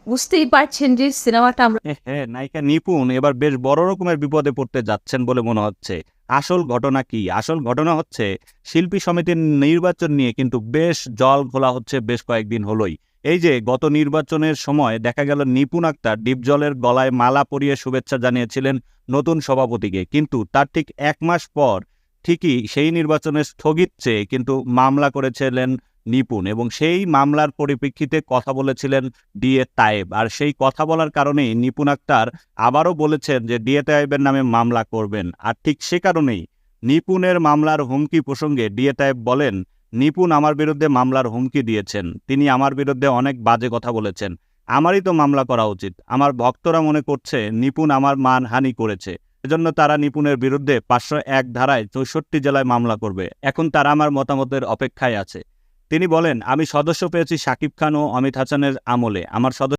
বুঝতেই পারছেন যে সিনেমাটা আমরা হ্যাঁ, নায়িকা নিপুণ এবার বেশ বড় রকমের বিপদে পড়তে যাচ্ছেন বলে মনে হচ্ছে। আসল ঘটনা কি? আসল ঘটনা হচ্ছে শিল্পী সমিতির নির্বাচন নিয়ে কিন্তু বেশ জল ঘোলা হচ্ছে বেশ কয়েকদিন হলোই। এই যে গত নির্বাচনের সময় দেখা গেল নিপুণ আক্তার ডিপজলের গলায় মালা পরিয়ে শুভেচ্ছা জানিয়েছিলেন নতুন সভাপতিকে। কিন্তু তার ঠিক ১ মাস পর ঠিকই সেই নির্বাচনে স্থগিত চেয়ে কিন্তু মামলা করেছিলেন নিপুণ এবং সেই মামলার পরিপ্রেক্ষিতে কথা বলেছিলেন ডিএ তায়েব। আর সেই কথা বলার কারণেই নিপুণ আক্তার আবারও বলেছেন যে ডিএ তায়েবের নামে মামলা করবেন। আর ঠিক সে কারণেই নিপুণের মামলার হুমকি প্রসঙ্গে ডিএ তায়েব বলেন, নিপুণ আমার বিরুদ্ধে মামলার হুমকি দিয়েছেন। তিনি আমার বিরুদ্ধে অনেক বাজে কথা বলেছেন। আমারই তো মামলা করা উচিত। আমার ভক্তরা মনে করছে নিপুণ আমার মানহানি করেছে। এজন্য তারা নিপুণের বিরুদ্ধে ৫০১ ধারায় ৬৪ জেলায় মামলা করবে। এখন তারা আমার মতামতের অপেক্ষায় আছে। তিনি বলেন, আমি সদস্য পেয়েছি শাকিব খান ও অমিত হাসানের আমলে। আমার সদস্য